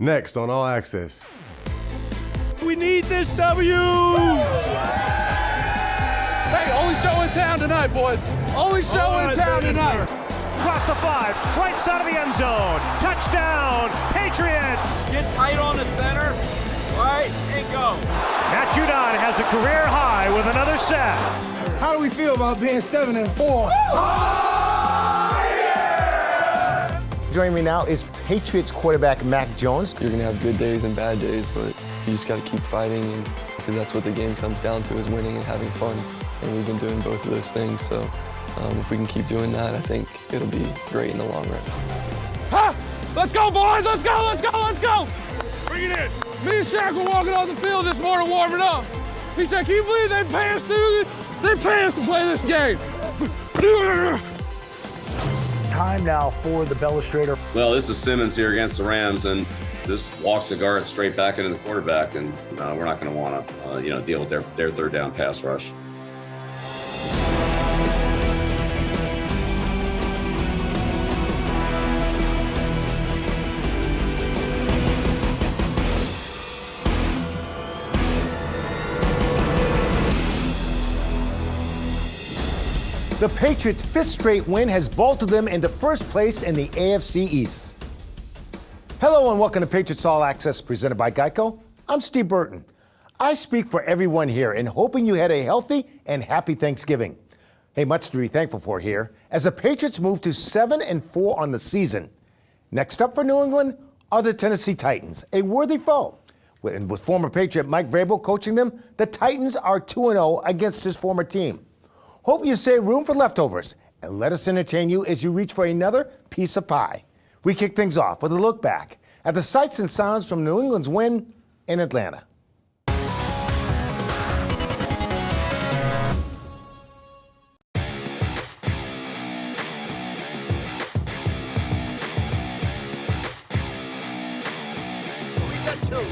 Next on All Access. We need this W! Hey, only show in town tonight, boys. Only show in town tonight. Across the 5, right side of the end zone. Touchdown, Patriots! Get tight on the center, right, and go. Matt Judon has a career high with another sack. How do we feel about being 7-4? Joining me now is Patriots quarterback Mac Jones. You're gonna have good days and bad days, but you just gotta keep fighting, and because that's what the game comes down to, is winning and having fun. And we've been doing both of those things, so if we can keep doing that, I think it'll be great in the long run. Ha! Let's go, boys! Let's go, let's go, let's go! Bring it in. Me and Shaq were walking on the field this morning warming up. He said, can you believe they pay us to play this game? Time now for the Bellustrator. Well, this is Simmons here against the Rams, and just walks the guard straight back into the quarterback, and we're not going to want to, deal with their third down pass rush. The Patriots' 5th straight win has vaulted them into first place in the AFC East. Hello and welcome to Patriots All Access presented by GEICO. I'm Steve Burton. I speak for everyone here in hoping you had a healthy and happy Thanksgiving. Hey, much to be thankful for here as the Patriots move to 7-4 on the season. Next up for New England are the Tennessee Titans, a worthy foe. With former Patriot Mike Vrabel coaching them, the Titans are 2-0 against his former team. Hope you save room for leftovers and let us entertain you as you reach for another piece of pie. We kick things off with a look back at the sights and sounds from New England's win in Atlanta.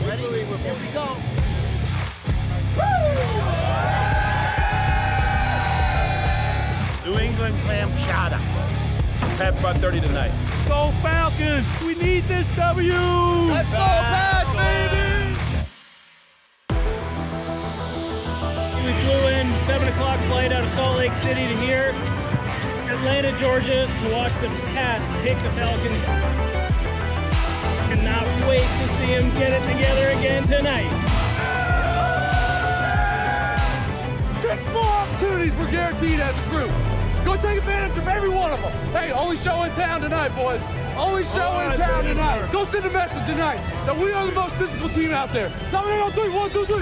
Ready? Here we go. New England clam chowder. Pats by 30 tonight. Go Falcons! We need this W! Let's go, Pats, baby! We flew in 7 o'clock flight out of Salt Lake City to here, Atlanta, Georgia, to watch the Pats kick the Falcons. Cannot wait to see them get it together again tonight. 6 more opportunities we're guaranteed as a group. Go take advantage of every one of them. Hey, only show in town tonight, boys. Only show in town tonight. Go send a message tonight that we are the most physical team out there. Coming in on 3, 1, 2, 3.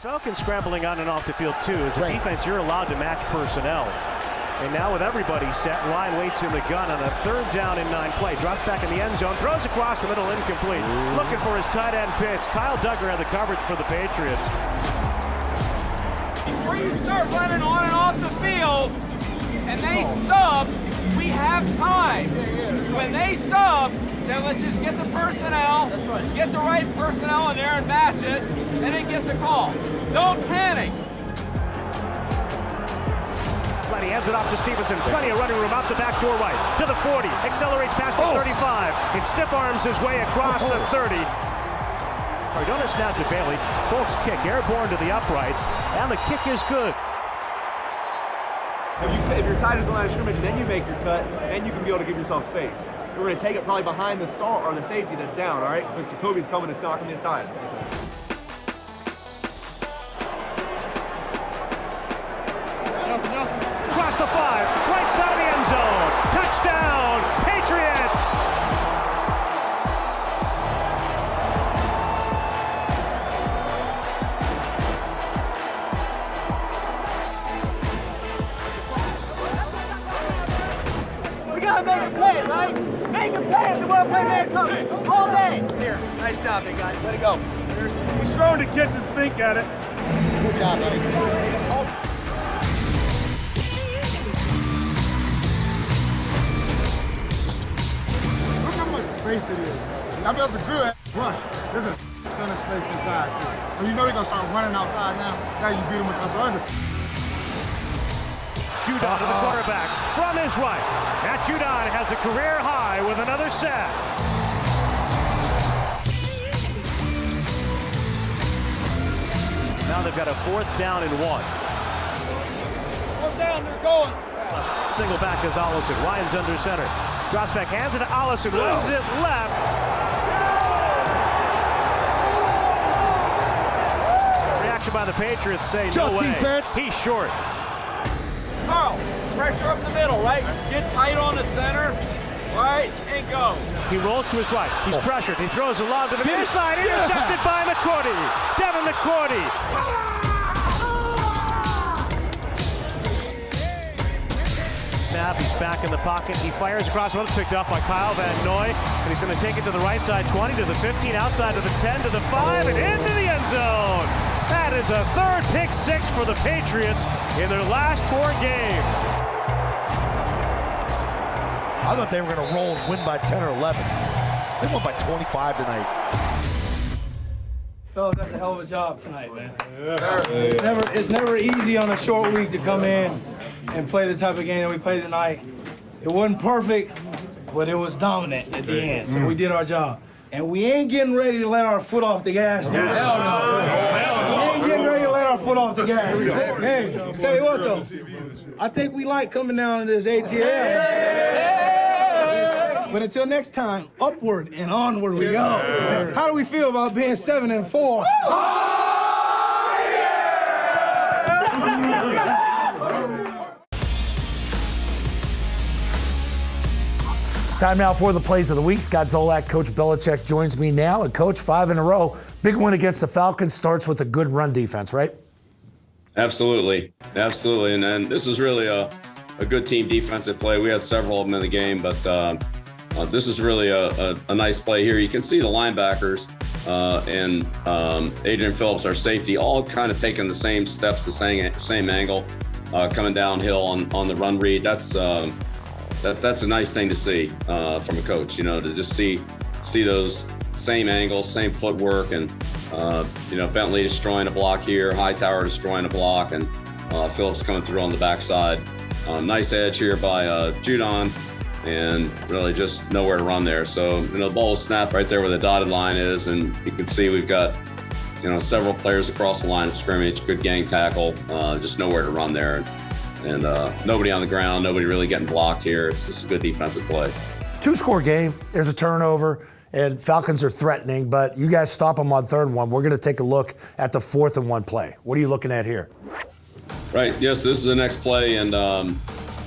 Falcons scrambling on and off the field, too. As a defense, you're allowed to match personnel. And now with everybody set, Ryan waits in the gun on a 3rd down and 9 play. Drops back in the end zone, throws across the middle, incomplete. Looking for his tight end pitch. Kyle Duggar had the coverage for the Patriots. Before you start running on and off the field, and they sub, we have time. When they sub, then let's just get the personnel, get the right personnel in there and match it, and then get the call. Don't panic. He hands it off to Stevenson. Plenty of running room out the back door right. To the 40. Accelerates past the 35. It stiff arms his way across the 30. Cardona snap to Bailey. Folks kick airborne to the uprights. And the kick is good. If you're tight as the line of scrimmage, then you make your cut, then you can be able to give yourself space. We're going to take it probably behind the star or the safety that's down, all right? Because Jacoby's coming to knock him inside. Across the 5, right side of the end zone. Touchdown, Patriots! We got to make a play, right? Make a play if the one-play man coverage all day. Here, nice job, big guy. Way to go. He's throwing the kitchen sink at it. Good job, buddy. Space it is. That was a good rush. There's a ton of space inside too. So you know he's gonna start running outside now. Now you beat him with the under. Judon to the quarterback from his right. Matt Judon has a career high with another sack. Now they've got a 4th down and 1. 4th down, they're going. Single back is Allison. Ryan's under center. Drops back, hands it to Allison. Wins it left. Reaction by the Patriots say no way. Defense. He's short. Carl, pressure up the middle, right? Get tight on the center, right? And go. He rolls to his right. He's pressured. He throws a lob to the near side. Intercepted by McCourty. Devin McCourty. Snap. He's back in the pocket. He fires across. One picked up by Kyle Van Noy. And he's going to take it to the right side. 20 to the 15. Outside to the 10 to the 5. And into the end zone. That is a 3rd pick 6 for the Patriots in their last 4 games. I thought they were going to roll and win by 10 or 11. They won by 25 tonight. Oh, that's a hell of a job tonight, man. It's never easy on a short week to come in and play the type of game that we played tonight. It wasn't perfect, but it was dominant at the end, so we did our job. And we ain't getting ready to let our foot off the gas. We ain't getting ready to let our foot off the gas. Hey, tell you what though, I think we like coming down to this ATL. But until next time, upward and onward we go. How do we feel about being 7-4? Time now for the plays of the week. Scott Zolak, Coach Belichick joins me now. And Coach, 5 in a row. Big win against the Falcons starts with a good run defense, right? Absolutely. And this is really a good team defensive play. We had several of them in the game, but this is really a nice play here. You can see the linebackers and Adrian Phillips, our safety, all kind of taking the same steps, the same angle, coming downhill on the run read. That's a nice thing to see from a coach, to just see those same angles, same footwork, and Bentley destroying a block here, Hightower destroying a block, and Phillips coming through on the backside. Nice edge here by Judon, and really just nowhere to run there. So the ball was snapped right there where the dotted line is, and you can see we've got several players across the line of scrimmage, good gang tackle, just nowhere to run there. And nobody on the ground, nobody really getting blocked here. It's just a good defensive play. 2-score game. There's a turnover, and Falcons are threatening, but you guys stop them on 3rd and 1. We're going to take a look at the 4th and 1 play. What are you looking at here? Right. Yes, this is the next play, and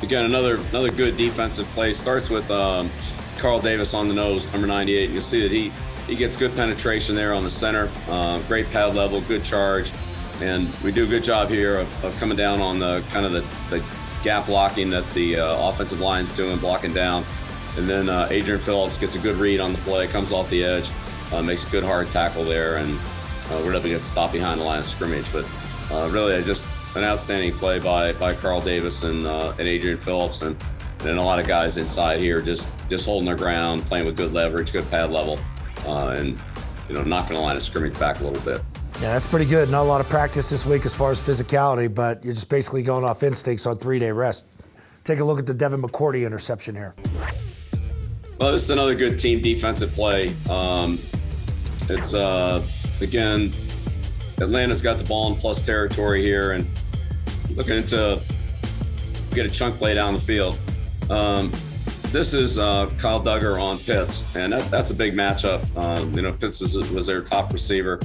again, another good defensive play. Starts with Carl Davis on the nose, number 98. You can see that he gets good penetration there on the center. Great pad level, good charge. And we do a good job here of coming down on the kind of the gap blocking that the offensive line's doing, blocking down. And then Adrian Phillips gets a good read on the play, comes off the edge, makes a good hard tackle there, and we're able to get stopped behind the line of scrimmage. But really just an outstanding play by Carl Davis and Adrian Phillips, and a lot of guys inside here just holding their ground, playing with good leverage, good pad level, and knocking the line of scrimmage back a little bit. Yeah, that's pretty good. Not a lot of practice this week as far as physicality, but you're just basically going off instincts on 3-day rest. Take a look at the Devin McCourty interception here. Well, this is another good team defensive play. It's, again, Atlanta's got the ball in plus territory here, and looking to get a chunk play down the field. This is Kyle Duggar on Pitts, and that's a big matchup. Pitts was their top receiver,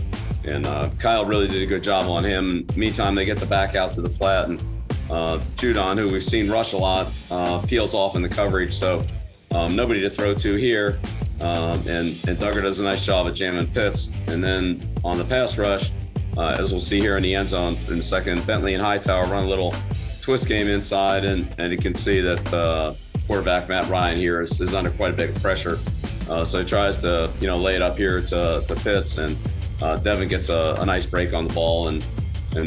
and Kyle really did a good job on him. Meantime, they get the back out to the flat, and Judon, who we've seen rush a lot, peels off in the coverage, so nobody to throw to here. And Duggar does a nice job at jamming Pitts. And then on the pass rush, as we'll see here in the end zone in a second, Bentley and Hightower run a little twist game inside, and you can see that quarterback Matt Ryan here is under quite a bit of pressure. So he tries to lay it up here to Pitts, and Devin gets a nice break on the ball and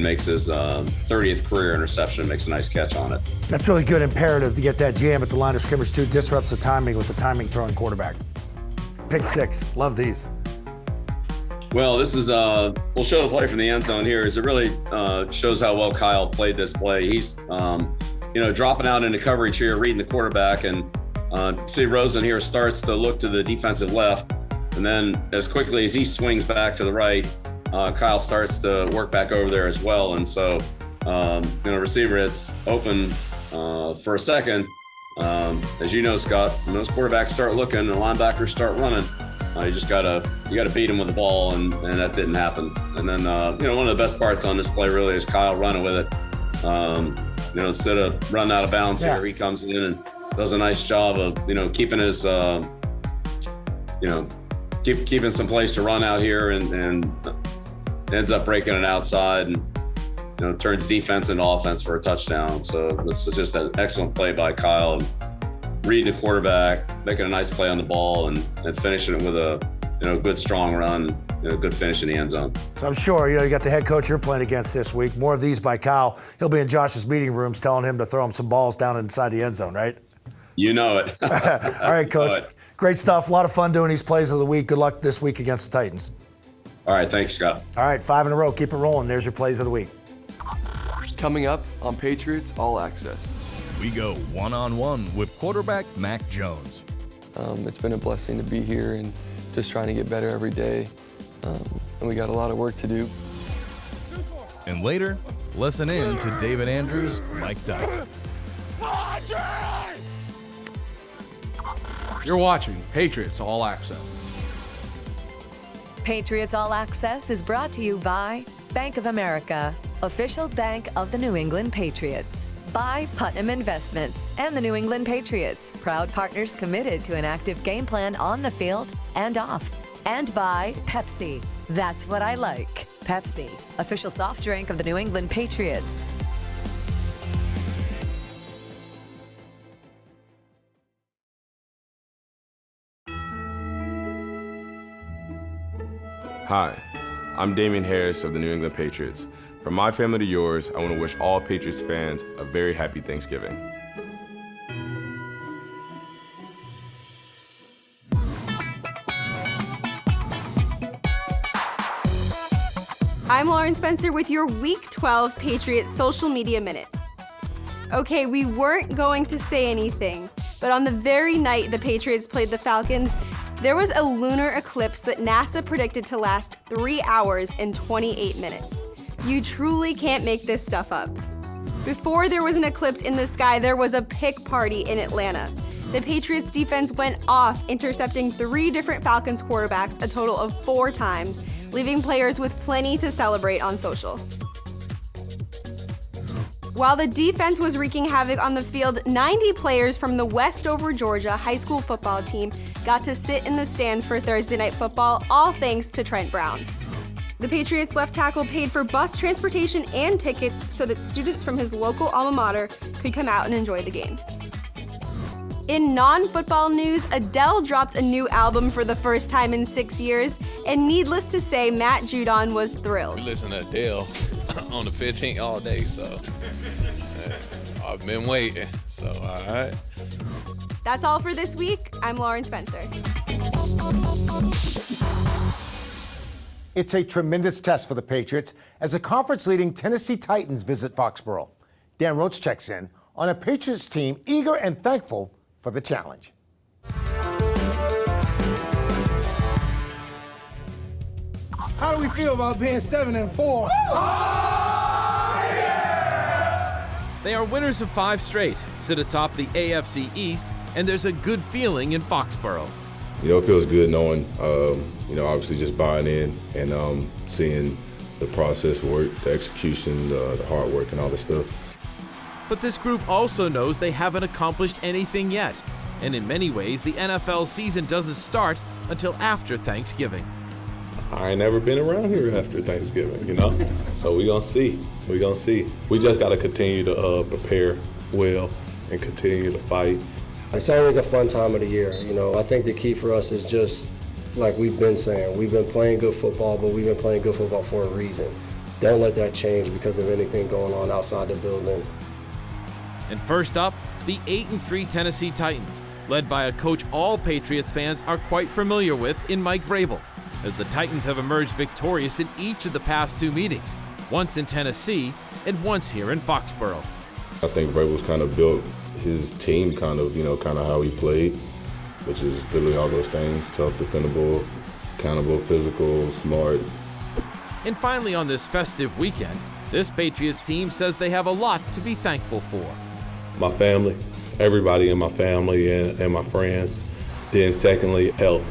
makes his 30th career interception, makes a nice catch on it. That's really good, imperative to get that jam at the line of scrimmage too. Disrupts the timing with the timing throwing quarterback. Pick 6, love these. Well, this is, we'll show the play from the end zone here, as it really shows how well Kyle played this play. He's dropping out into coverage here, reading the quarterback, and see Rosen here starts to look to the defensive left, and then as quickly as he swings back to the right, Kyle starts to work back over there as well. And so, receiver, it's open for a second. As you know, Scott, when those quarterbacks start looking and the linebackers start running, you gotta beat them with the ball, and that didn't happen. And then, one of the best parts on this play really is Kyle running with it. Instead of running out of bounds here, he comes in and does a nice job of, keeping his, keeping some place to run out here, and ends up breaking it outside and, turns defense into offense for a touchdown. So this is just an excellent play by Kyle, and reading the quarterback, making a nice play on the ball, and finishing it with a, good strong run, good finish in the end zone. So I'm sure, you got the head coach you're playing against this week. More of these by Kyle. He'll be in Josh's meeting rooms telling him to throw him some balls down inside the end zone, right? You know it. All right, Coach. Great stuff. A lot of fun doing these plays of the week. Good luck this week against the Titans. All right, thanks, Scott. All right, 5 in a row. Keep it rolling. There's your plays of the week. Coming up on Patriots All Access. We go one-on-one with quarterback Mac Jones. It's been a blessing to be here and just trying to get better every day. And we got a lot of work to do. And later, listen in to David Andrews, mic'd up. You're watching Patriots All Access. Patriots All Access is brought to you by Bank of America, official bank of the New England Patriots. By Putnam Investments and the New England Patriots, proud partners committed to an active game plan on the field and off. And by Pepsi. That's what I like. Pepsi, official soft drink of the New England Patriots. Hi, I'm Damian Harris of the New England Patriots. From my family to yours, I want to wish all Patriots fans a very happy Thanksgiving. I'm Lauren Spencer with your Week 12 Patriots Social Media Minute. Okay, we weren't going to say anything, but on the very night the Patriots played the Falcons, there was a lunar eclipse that NASA predicted to last 3 hours and 28 minutes. You truly can't make this stuff up. Before there was an eclipse in the sky, there was a pick party in Atlanta. The Patriots defense went off, intercepting 3 different Falcons quarterbacks a total of 4 times, leaving players with plenty to celebrate on social. While the defense was wreaking havoc on the field, 90 players from the Westover, Georgia high school football team got to sit in the stands for Thursday Night Football, all thanks to Trent Brown. The Patriots left tackle paid for bus transportation and tickets so that students from his local alma mater could come out and enjoy the game. In non-football news, Adele dropped a new album for the first time in 6 years, and needless to say, Matt Judon was thrilled. We listen to Adele on the 15th all day, so I've been waiting, so all right. That's all for this week. I'm Lauren Spencer. It's a tremendous test for the Patriots as the conference-leading Tennessee Titans visit Foxborough. Dan Roach checks in on a Patriots team eager and thankful for the challenge. How do we feel about being 7-4? They are winners of 5 straight, sit atop the AFC East, and there's a good feeling in Foxborough. It feels good knowing, obviously just buying in and seeing the process work, the execution, the hard work, and all this stuff. But this group also knows they haven't accomplished anything yet, and in many ways, the NFL season doesn't start until after Thanksgiving. I ain't never been around here after Thanksgiving, so we gonna see. We just gotta continue to prepare well and continue to fight. It's always a fun time of the year. I think the key for us is just like we've been saying, we've been playing good football, but we've been playing good football for a reason. Don't let that change because of anything going on outside the building. And first up, the 8-3 Tennessee Titans, led by a coach all Patriots fans are quite familiar with in Mike Vrabel, as the Titans have emerged victorious in each of the past 2 meetings, once in Tennessee and once here in Foxborough. I think Vrabel's kind of built his team kind of how he played, which is literally all those things: tough, dependable, accountable, physical, smart. And finally, on this festive weekend, this Patriots team says they have a lot to be thankful for. My family, everybody in my family and my friends. Then secondly, health.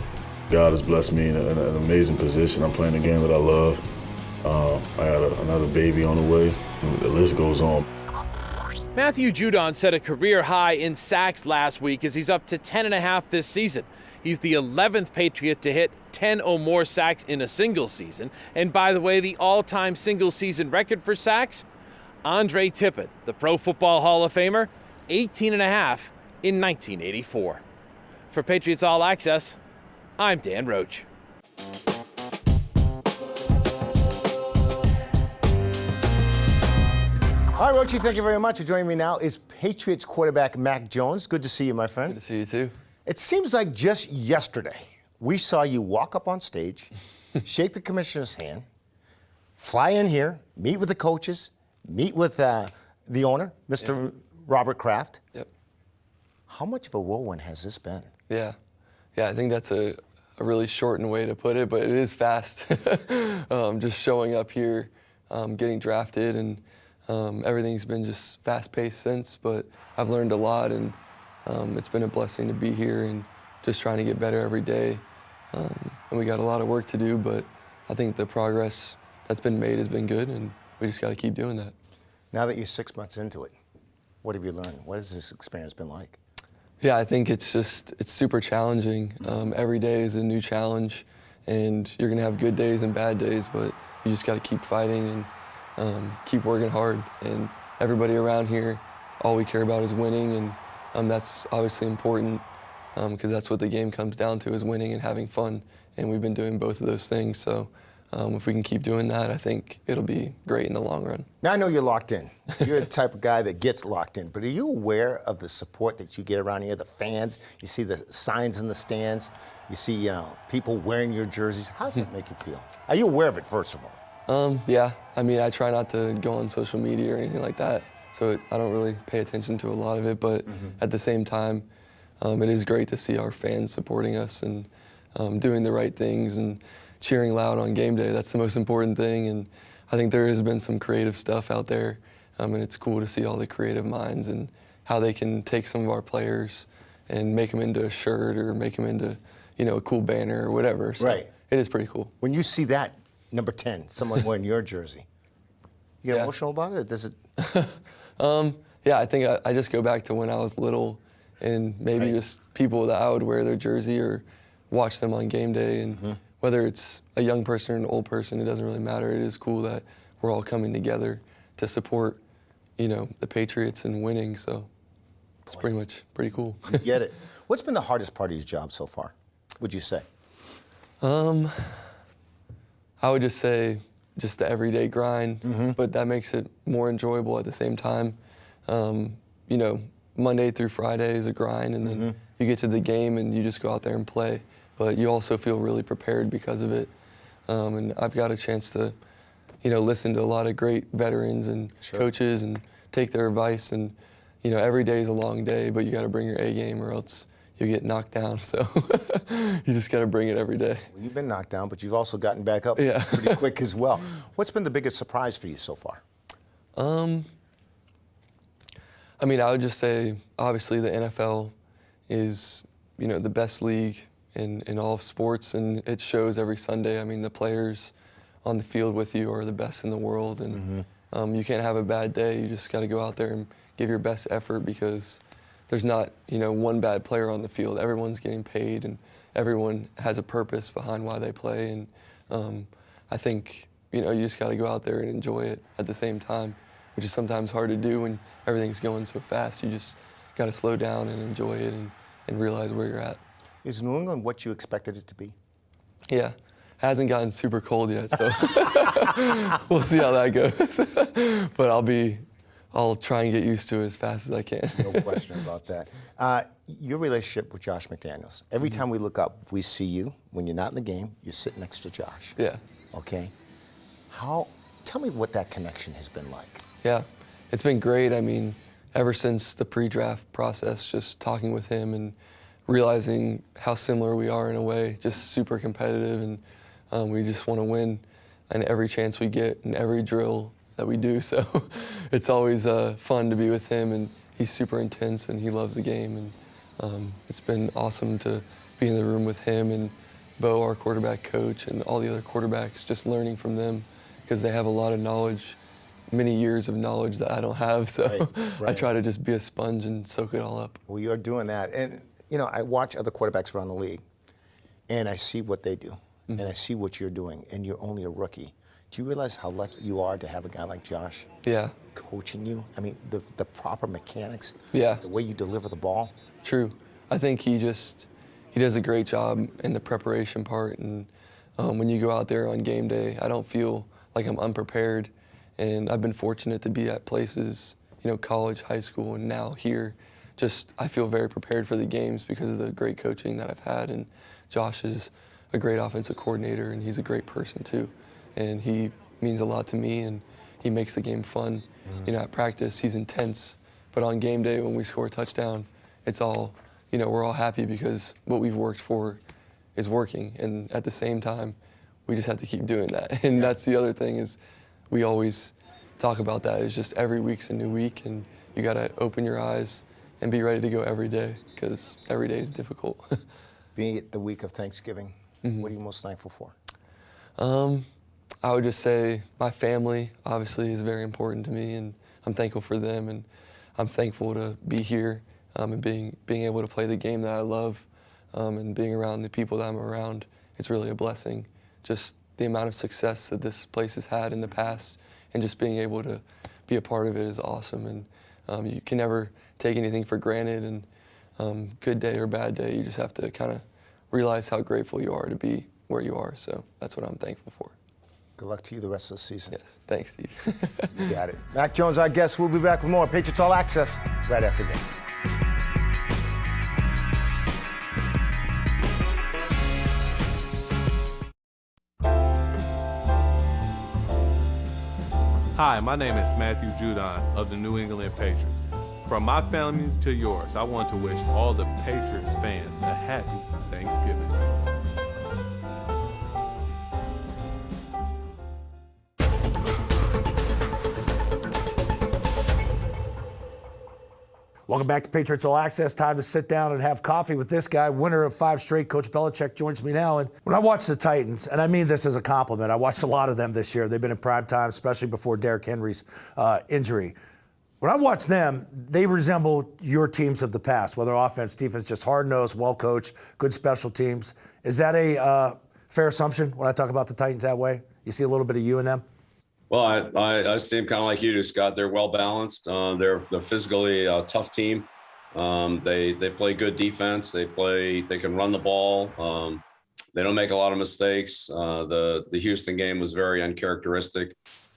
God has blessed me in an amazing position. I'm playing a game that I love. I got another baby on the way. The list goes on. Matthew Judon set a career high in sacks last week as he's up to 10.5 this season. He's the 11th Patriot to hit 10 or more sacks in a single season. And by the way, the all-time single-season record for sacks? Andre Tippett, the Pro Football Hall of Famer, 18.5 in 1984. For Patriots All Access, I'm Dan Roach. All right, Rochi, thank you very much. Joining me now is Patriots quarterback Mac Jones. Good to see you, my friend. Good to see you, too. It seems like just yesterday, we saw you walk up on stage, shake the commissioner's hand, fly in here, meet with the coaches, meet with the owner, Mr. Robert Kraft. Yep. How much of a whirlwind has this been? Yeah, I think that's a really shortened way to put it, but it is fast. Just showing up here, getting drafted, and everything's been just fast-paced since, but I've learned a lot, and it's been a blessing to be here and just trying to get better every day. And we got a lot of work to do, but I think the progress that's been made has been good, and we just got to keep doing that. Now that you're 6 months into it, what have you learned? What has this experience been like? Yeah, I think it's super challenging. Every day is a new challenge, and you're going to have good days and bad days, but you just got to keep fighting and keep working hard. And everybody around here, all we care about is winning, and that's obviously important because that's what the game comes down to, is winning and having fun. And we've been doing both of those things, so if we can keep doing that, I think it'll be great in the long run. Now I know you're locked in. You're the type of guy that gets locked in, but are you aware of the support that you get around here, the fans? You see the signs in the stands, you see people wearing your jerseys. How does it make you feel? Are you aware of it, first of all? Yeah, I mean, I try not to go on social media or anything like that, so I don't really pay attention to a lot of it, but at the same time, it is great to see our fans supporting us and doing the right things and cheering loud on game day. That's the most important thing, and I think there has been some creative stuff out there, and it's cool to see all the creative minds and how they can take some of our players and make them into a shirt or make them into, a cool banner or whatever. So right. It is pretty cool. When you see that, number 10, someone wearing your jersey, you get emotional about it? Does it? Yeah, I think I just go back to when I was little and maybe just people that I would wear their jersey or watch them on game day, and whether it's a young person or an old person, it doesn't really matter. It is cool that we're all coming together to support, the Patriots and winning. So it's pretty cool. You get it. What's been the hardest part of your job so far, would you say? I would just say just the everyday grind, but that makes it more enjoyable at the same time. Monday through Friday is a grind, and then you get to the game and you just go out there and play. But you also feel really prepared because of it. And I've got a chance to, listen to a lot of great veterans and coaches and take their advice. And, every day is a long day, but you got to bring your A game or else you get knocked down. So you just got to bring it every day. Well, you've been knocked down, but you've also gotten back up pretty quick as well. What's been the biggest surprise for you so far? I mean, I would just say, obviously, the NFL is, the best league in all of sports, and it shows every Sunday. I mean, the players on the field with you are the best in the world, and you can't have a bad day. You just got to go out there and give your best effort because there's not, one bad player on the field. Everyone's getting paid, and everyone has a purpose behind why they play, and I think, you just got to go out there and enjoy it at the same time, which is sometimes hard to do when everything's going so fast. You just got to slow down and enjoy it and realize where you're at. Is New England what you expected it to be? Yeah. It hasn't gotten super cold yet, so we'll see how that goes. But I'll try and get used to it as fast as I can. No question about that. Your relationship with Josh McDaniels. Every time we look up, we see you. When you're not in the game, you sit next to Josh. Yeah. Okay. Tell me what that connection has been like. Yeah. It's been great. I mean, ever since the pre-draft process, just talking with him and realizing how similar we are in a way, just super competitive, and we just want to win and every chance we get and every drill that we do. So it's always fun to be with him, and he's super intense and he loves the game. And it's been awesome to be in the room with him and Bo, our quarterback coach, and all the other quarterbacks, just learning from them because they have a lot of knowledge, many years of knowledge that I don't have. So I try to just be a sponge and soak it all up. Well, you're doing that. And, you know, I watch other quarterbacks around the league, and I see what they do, and I see what you're doing, and you're only a rookie. Do you realize how lucky you are to have a guy like Josh coaching you? I mean, the proper mechanics, the way you deliver the ball. True. I think he does a great job in the preparation part, and when you go out there on game day, I don't feel like I'm unprepared. And I've been fortunate to be at places, you know, college, high school, and now here. Just I feel very prepared for the games because of the great coaching that I've had. And Josh is a great offensive coordinator, and he's a great person too. And he means a lot to me, and he makes the game fun. You know, at practice, he's intense, but on game day when we score a touchdown, it's all, you know, we're all happy because what we've worked for is working. And at the same time, we just have to keep doing that. And that's the other thing is we always talk about that. It's just every week's a new week, and you got to open your eyes and be ready to go every day because every day is difficult. Being it the week of Thanksgiving, what are you most thankful for? I would just say my family obviously is very important to me, and I'm thankful for them, and I'm thankful to be here and being able to play the game that I love and being around the people that I'm around. It's really a blessing. Just the amount of success that this place has had in the past, and just being able to be a part of it is awesome. And you can never take anything for granted, and good day or bad day, you just have to kind of realize how grateful you are to be where you are. So that's what I'm thankful for. Good luck to you the rest of the season. Yes, thanks, Steve. You got it. Mac Jones, our guest. We'll be back with more Patriots All Access right after this. Hi, my name is Matthew Judon of the New England Patriots. From my family to yours, I want to wish all the Patriots fans a happy Thanksgiving. Welcome back to Patriots All Access. Time to sit down and have coffee with this guy, winner of 5 straight. Coach Belichick joins me now. And when I watch the Titans, and I mean this as a compliment, I watched a lot of them this year. They've been in prime time, especially before Derrick Henry's injury. When I watch them, they resemble your teams of the past, whether offense, defense, just hard-nosed, well-coached, good special teams. Is that a fair assumption when I talk about the Titans that way? You see a little bit of you in them? Well, I see them kind of like you do, Scott. They're well balanced. They're physically a tough team. They play good defense. They can run the ball. They don't make a lot of mistakes. The Houston game was very uncharacteristic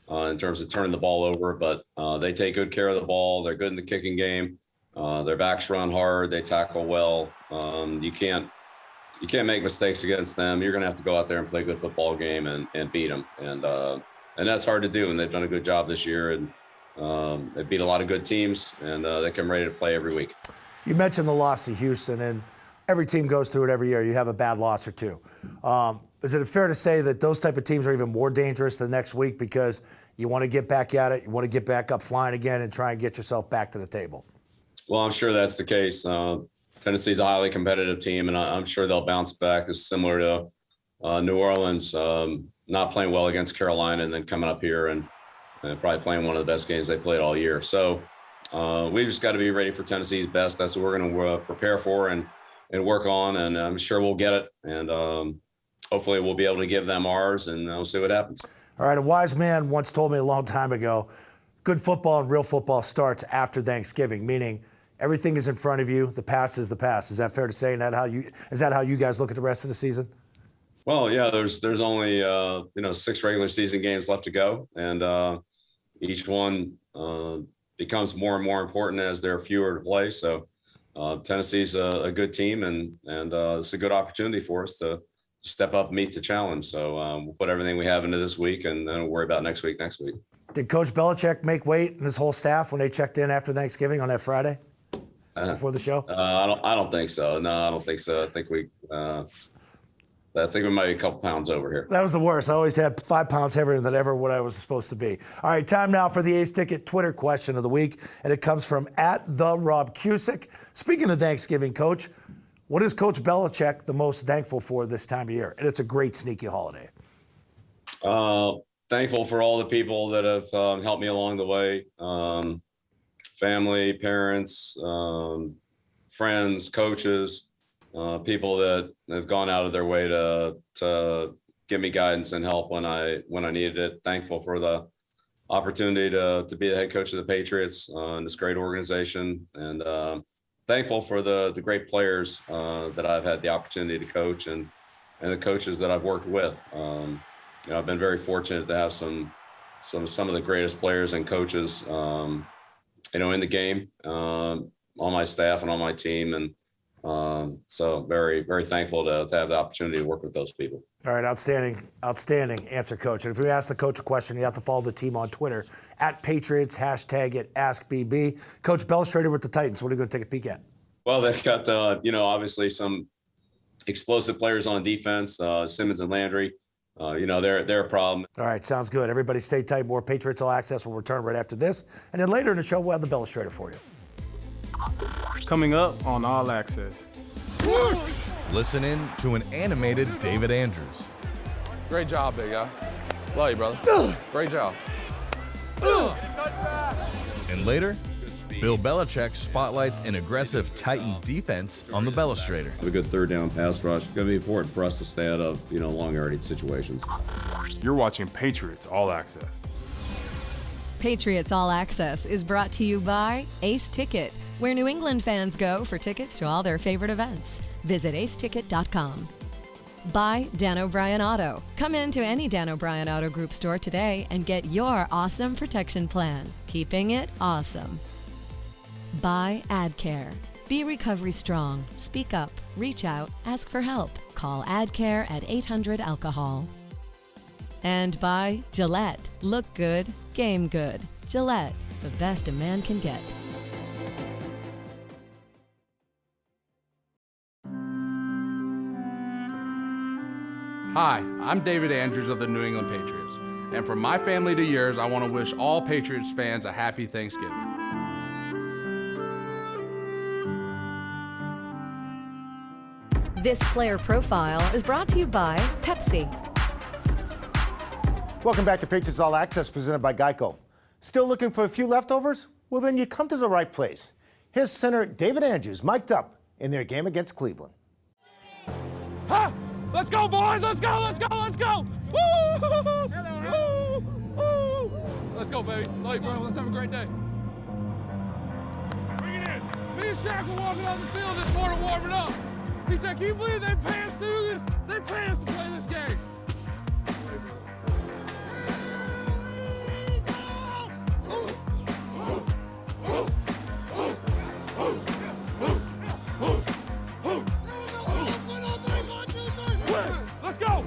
in terms of turning the ball over, but they take good care of the ball. They're good in the kicking game. Their backs run hard. They tackle well. You can't make mistakes against them. You're going to have to go out there and play a good football game and beat them. And that's hard to do, and they've done a good job this year. And they beat a lot of good teams, and they come ready to play every week. You mentioned the loss to Houston, and every team goes through it every year. You have a bad loss or two. Is it fair to say that those type of teams are even more dangerous the next week because you want to get back at it, you want to get back up flying again and try and get yourself back to the table? Well, I'm sure that's the case. Tennessee's a highly competitive team, and I'm sure they'll bounce back. It's similar to New Orleans. Not playing well against Carolina and then coming up here and probably playing one of the best games they played all year. So we've just got to be ready for Tennessee's best. That's what we're going to prepare for and work on, and I'm sure we'll get it. And hopefully we'll be able to give them ours, and we'll see what happens. All right, a wise man once told me a long time ago, good football and real football starts after Thanksgiving, meaning everything is in front of you. The past is the past. Is that fair to say? And is that how you guys look at the rest of the season? Well, yeah, there's only 6 regular season games left to go, and each one becomes more and more important as there are fewer to play. So Tennessee's a good team, and it's a good opportunity for us to step up and meet the challenge. So we'll put everything we have into this week, and then we'll worry about next week. Did Coach Belichick make weight and his whole staff when they checked in after Thanksgiving on that Friday before the show? I don't think so. No, I don't think so. I think we might be a couple pounds over here. That was the worst. I always had 5 pounds heavier than ever what I was supposed to be. All right, time now for the Ace Ticket Twitter question of the week, and it comes from @TheRobCusick. Speaking of Thanksgiving, Coach, what is Coach Belichick the most thankful for this time of year? And it's a great sneaky holiday. Thankful for all the people that have helped me along the way. Family, parents, friends, coaches, people that have gone out of their way to give me guidance and help when I needed it. Thankful for the opportunity to be the head coach of the Patriots in this great organization, and thankful for the great players that I've had the opportunity to coach and the coaches that I've worked with. I've been very fortunate to have some of the greatest players and coaches, in the game, on my staff and on my team, and so very, very thankful to have the opportunity to work with those people. All right, outstanding answer, Coach. And if we ask the coach a question, you have to follow the team on Twitter @Patriots, #AskBB. Coach Belstrader with the Titans. What are you going to take a peek at? Well, they've got obviously some explosive players on defense, Simmons and Landry. They're a problem. All right, sounds good. Everybody stay tight. More Patriots All Access will return right after this. And then later in the show, we'll have the Belstrader for you. Coming up on All Access. Listen in to an animated David Andrews. Great job, big guy. Love you, brother. Great job. And later, Bill Belichick spotlights an aggressive Titans defense on the Belstrader. A good third down pass rush. Going to be important for us to stay out of, long yardage situations. You're watching Patriots All Access. Patriots All Access is brought to you by Ace Ticket, where New England fans go for tickets to all their favorite events. Visit aceticket.com. By Dan O'Brien Auto. Come into any Dan O'Brien Auto Group store today and get your awesome protection plan. Keeping it awesome. By AdCare. Be recovery strong. Speak up. Reach out. Ask for help. Call AdCare at 800-ALCOHOL. And by Gillette. Look good. Game good. Gillette. The best a man can get. Hi, I'm David Andrews of the New England Patriots. And from my family to yours, I want to wish all Patriots fans a happy Thanksgiving. This player profile is brought to you by Pepsi. Welcome back to Patriots All Access, presented by GEICO. Still looking for a few leftovers? Well, then you come to the right place. Here's center David Andrews mic'd up in their game against Cleveland. Ha! Let's go, boys! Let's go! Let's go! Let's go! Woo! Woo! Woo! Let's go, baby. Love you, bro. Let's have a great day. Bring it in. Me and Shaq were walking on the field this morning warming up. He said, can you believe they pay us to do this? They pay us to play this game. Let's go!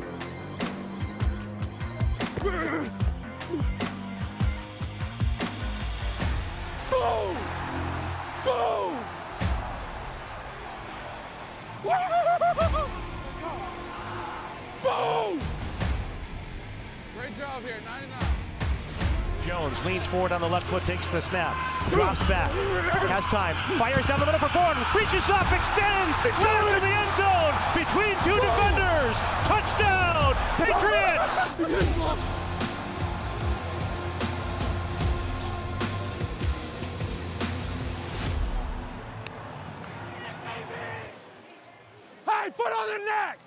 Boom! Boom! Boom! Great job here, 99. Jones leans forward on the left foot, takes the snap, drops back, has time, fires down the middle for Burton, reaches up, extends, sends to the end zone, between two defenders, touchdown, Patriots! Hey, foot on their neck!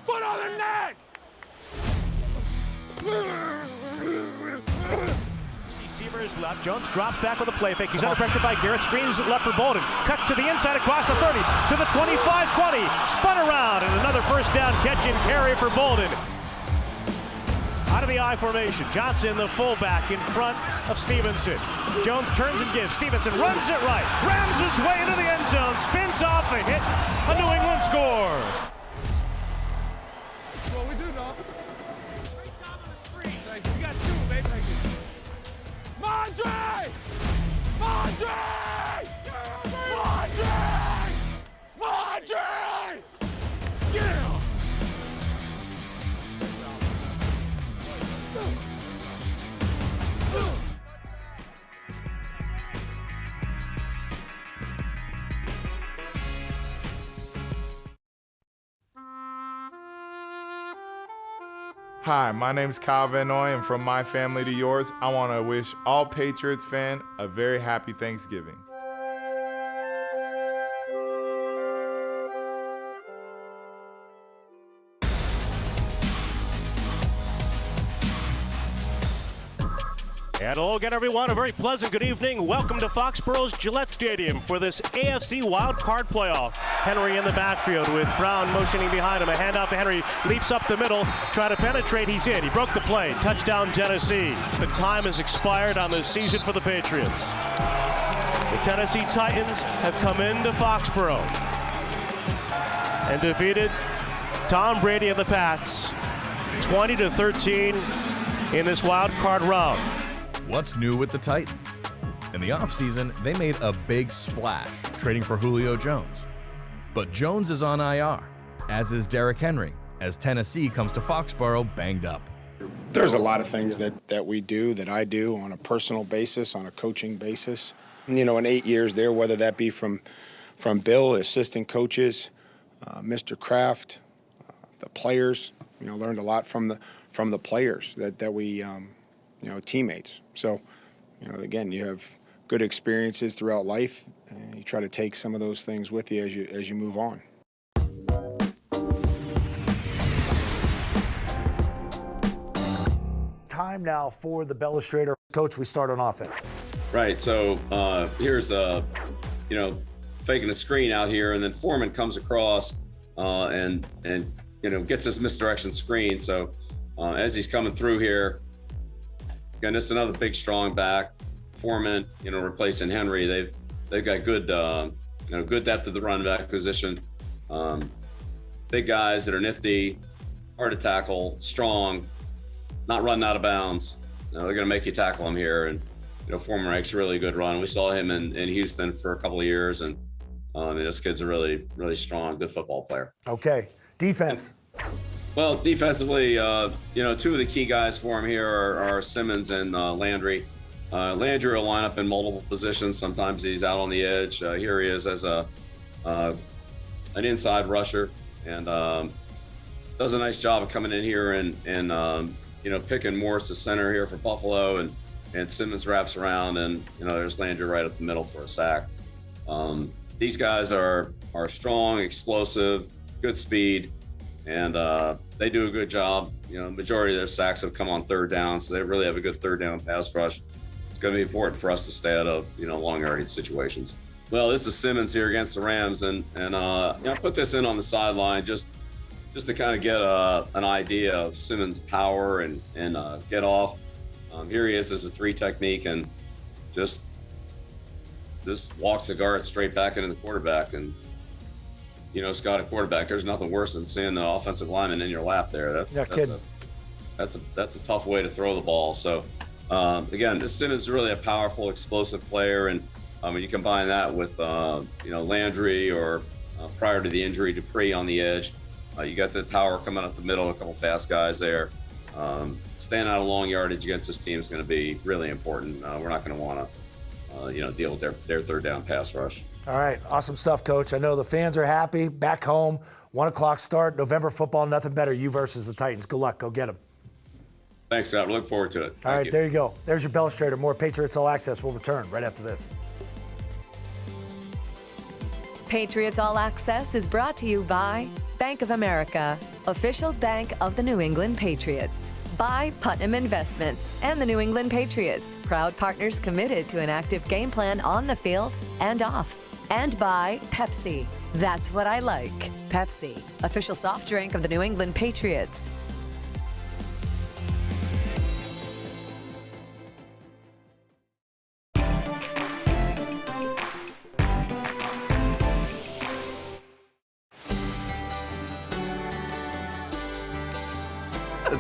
Foot on their neck! Receivers left. Jones drops back with a play fake. He's under pressure by Garrett. Screens left for Bolden. Cuts to the inside across the 30 to the 25-20. Spun around and another first down catch and carry for Bolden. Out of the I formation. Johnson, the fullback, in front of Stevenson. Jones turns and gives. Stevenson runs it right. Rams his way into the end zone. Spins off a hit. A New England score. What we do, dog? Great job on the screen. Thank you. You got two, baby. Thank you. Mondre! Mondre! Mondre! Mondre! Yeah! Hi, my name's Kyle Van Noy, and from my family to yours, I want to wish all Patriots fans a very happy Thanksgiving. And hello again, everyone. A very pleasant good evening. Welcome to Foxborough's Gillette Stadium for this AFC Wild Card Playoff. Henry in the backfield with Brown motioning behind him. A handoff to Henry. Leaps up the middle. Try to penetrate. He's in. He broke the play. Touchdown, Tennessee. The time has expired on the season for the Patriots. The Tennessee Titans have come into Foxborough and defeated Tom Brady and the Pats 20-13 in this wild card round. What's new with the Titans? In the offseason, they made a big splash, trading for Julio Jones. But Jones is on IR, as is Derrick Henry, as Tennessee comes to Foxborough banged up. There's a lot of things that we do, that I do on a personal basis, on a coaching basis. You know, in 8 years there, whether that be from Bill, assistant coaches, Mr. Kraft, the players, you know, learned a lot from the players that we, you know, teammates. So, you know, again, you have good experiences throughout life, and you try to take some of those things with you as you move on. Time now for the Bellastrator. Coach, we start on offense. Right, so here's you know, faking a screen out here, and then Foreman comes across and you know, gets this misdirection screen. So as he's coming through here, again, this is another big, strong back. Foreman, you know, replacing Henry. They've got good, you know, good depth of the run back position. Big guys that are nifty, hard to tackle, strong, not running out of bounds. You know, they're going to make you tackle them here. And you know, Foreman makes a really good run. We saw him in Houston for a couple of years, and this kid's a really, really strong, good football player. Okay, defense. Well, defensively, you know, two of the key guys for him here are Simmons and Landry. Landry will line up in multiple positions. Sometimes he's out on the edge. Here he is as an inside rusher, and does a nice job of coming in here and you know, picking Morris to center here for Buffalo, and Simmons wraps around, and you know, there's Landry right up the middle for a sack. These guys are strong, explosive, good speed, and they do a good job. You know, majority of their sacks have come on third down, so they really have a good third down pass rush. It's going to be important for us to stay out of, you know, long yardage situations. Well, this is Simmons here against the Rams, and you know, I put this in on the sideline just to kind of get an idea of Simmons' power and get off. Here he is as a 3 technique, and just walks the guard straight back into the quarterback. And you know, Scott, a quarterback, there's nothing worse than seeing the offensive lineman in your lap there. That's a tough way to throw the ball. So again, this Simmons is really a powerful, explosive player, and you combine that with you know, Landry, or prior to the injury, Dupree on the edge. You got the power coming up the middle, a couple fast guys there. Staying out of long yardage against this team is going to be really important. We're not going to want to, you know, deal with their third down pass rush. All right, awesome stuff, Coach. I know the fans are happy. Back home, 1 o'clock start, November football, nothing better. You versus the Titans. Good luck. Go get them. Thanks, Scott. Look forward to it. All right, there you go. There's your Bellastrator. More Patriots All Access will return right after this. Patriots All Access is brought to you by Bank of America, official bank of the New England Patriots. By Putnam Investments and the New England Patriots, proud partners committed to an active game plan on the field and off. And by Pepsi. That's what I like. Pepsi, official soft drink of the New England Patriots.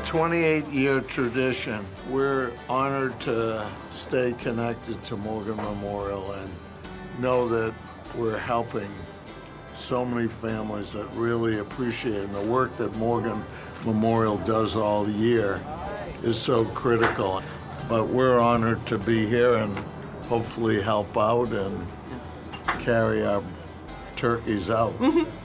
28-year tradition. We're honored to stay connected to Morgan Memorial and know that we're helping so many families that really appreciate it. And the work that Morgan Memorial does all year is so critical. But we're honored to be here and hopefully help out and carry our turkeys out.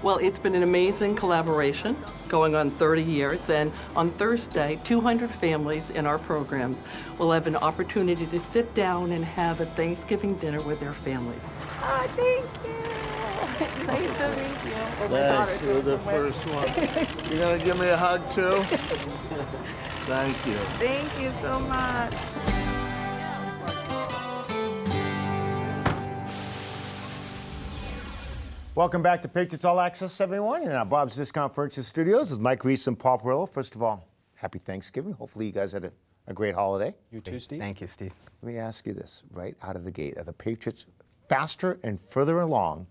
Well, it's been an amazing collaboration going on 30 years, and on Thursday, 200 families in our programs will have an opportunity to sit down and have a Thanksgiving dinner with their families. Oh, thank you. Nice to meet you. Oh, my Thanks, daughter's you're the somewhere. first one. You gonna give me a hug too? Thank you. Thank you so much. Welcome back to Patriots All Access, everyone. In our Bob's Discount Furniture Studios with Mike Reese and Paul Perillo. First of all, happy Thanksgiving. Hopefully you guys had a great holiday. You too, Steve. Thank you, Steve. Let me ask you this, right out of the gate. Are the Patriots faster and further along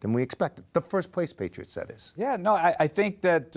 than we expected? The first place Patriots, that is. Yeah, no, I think that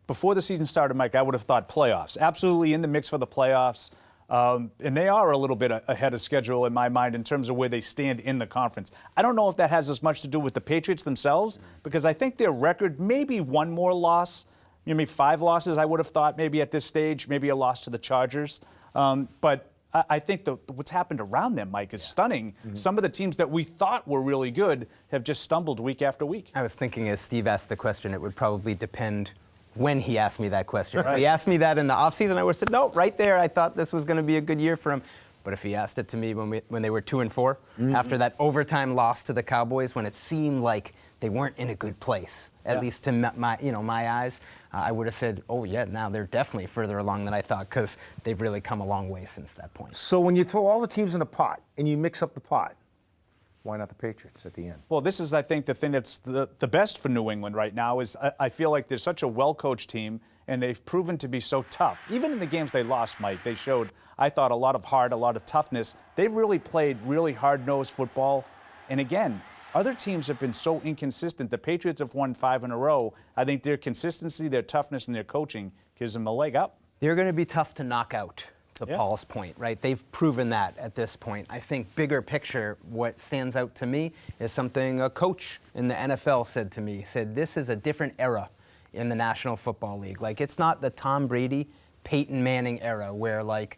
before the season started, Mike, I would have thought playoffs. Absolutely in the mix for the playoffs. And they are a little bit ahead of schedule in my mind in terms of where they stand in the conference. I don't know if that has as much to do with the Patriots themselves, because I think their record, maybe one more loss, maybe 5 losses, I would have thought maybe at this stage, maybe a loss to the Chargers. But I think what's happened around them, Mike, is stunning. Some of the teams that we thought were really good have just stumbled week after week. I was thinking as Steve asked the question, it would probably depend when he asked me that question. Right. If he asked me that in the offseason, I would have said, no, right there, I thought this was going to be a good year for him. But if he asked it to me when they were 2-4, after that overtime loss to the Cowboys, when it seemed like they weren't in a good place, at least to my eyes, I would have said, oh yeah, now they're definitely further along than I thought, because they've really come a long way since that point. So when you throw all the teams in a pot and you mix up the pot, why not the Patriots at the end? Well, this is, I think, the thing that's the best for New England right now is I feel like they're such a well-coached team, and they've proven to be so tough. Even in the games they lost, Mike, they showed, I thought, a lot of heart, a lot of toughness. They've really played really hard-nosed football. And again, other teams have been so inconsistent. The Patriots have won 5 in a row. I think their consistency, their toughness, and their coaching gives them a leg up. They're going to be tough to knock out, to Paul's point, right? They've proven that at this point. I think bigger picture, what stands out to me is something a coach in the NFL said to me. He said, this is a different era in the National Football League. Like, it's not the Tom Brady, Peyton Manning era where, like,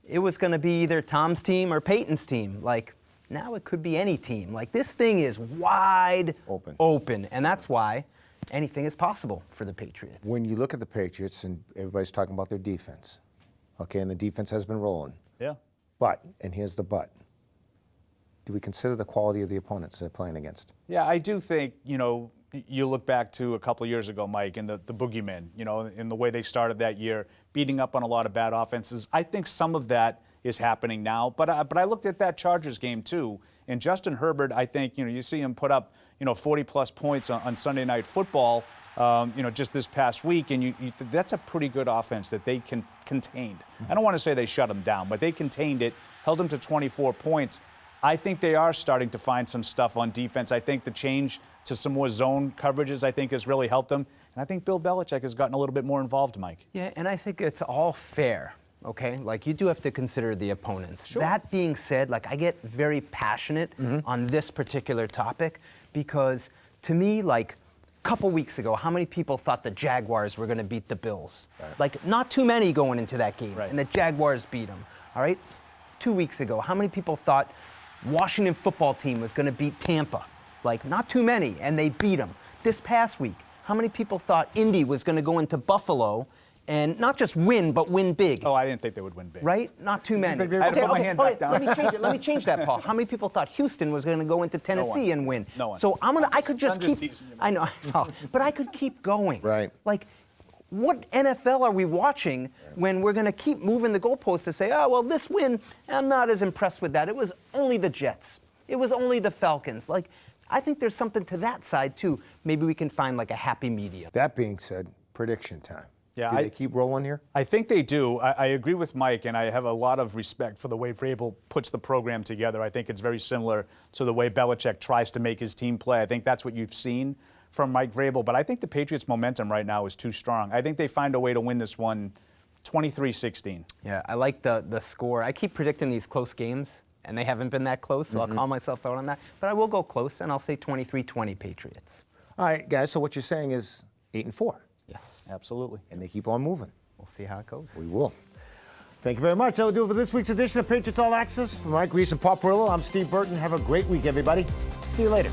it was going to be either Tom's team or Peyton's team. Like, now it could be any team. Like, this thing is wide open. And that's why anything is possible for the Patriots. When you look at the Patriots, and everybody's talking about their defense, okay, and the defense has been rolling. Yeah. But, and here's the but, do we consider the quality of the opponents they're playing against? Yeah, I do think, you look back to a couple of years ago, Mike, and the boogeymen, in the way they started that year, beating up on a lot of bad offenses. I think some of that is happening now. But I looked at that Chargers game, too. And Justin Herbert, I think, you see him put up, 40-plus points on Sunday Night Football, just this past week. And that's a pretty good offense that they contained. I don't want to say they shut them down, but they contained it, held them to 24 points. I think they are starting to find some stuff on defense. I think the change to some more zone coverages, I think, has really helped them. And I think Bill Belichick has gotten a little bit more involved, Mike. Yeah, and I think it's all fair, okay? Like, you do have to consider the opponents. Sure. That being said, like, I get very passionate on this particular topic because, to me, like, a couple weeks ago, how many people thought the Jaguars were going to beat the Bills? Right. Like, not too many going into that game, and the Jaguars beat them, all right? 2 weeks ago, how many people thought Washington football team was going to beat Tampa? Like, not too many, and they beat them. This past week, how many people thought Indy was going to go into Buffalo and not just win, but win big? Oh, I didn't think they would win big. Right? Not too many. I had to put my hand back down. Let me change it. Let me change that, Paul. How many people thought Houston was going to go into Tennessee and win? No one. So I could just keep. I know, but I could keep going. Right. Like, what NFL are we watching when we're going to keep moving the goalposts to say, oh, well, this win, I'm not as impressed with that. It was only the Jets. It was only the Falcons. Like, I think there's something to that side, too. Maybe we can find, like, a happy medium. That being said, prediction time. Yeah, do they keep rolling here? I think they do. I agree with Mike, and I have a lot of respect for the way Vrabel puts the program together. I think it's very similar to the way Belichick tries to make his team play. I think that's what you've seen from Mike Vrabel. But I think the Patriots' momentum right now is too strong. I think they find a way to win this one 23-16. Yeah, I like the score. I keep predicting these close games, and they haven't been that close, so I'll call myself out on that. But I will go close, and I'll say 23-20 Patriots. All right, guys, so what you're saying is 8-4. Yes. Absolutely. And they keep on moving. We'll see how it goes. We will. Thank you very much. That will do it for this week's edition of Patriots All Access. For Mike Reese and Paul Perillo, I'm Steve Burton. Have a great week, everybody. See you later.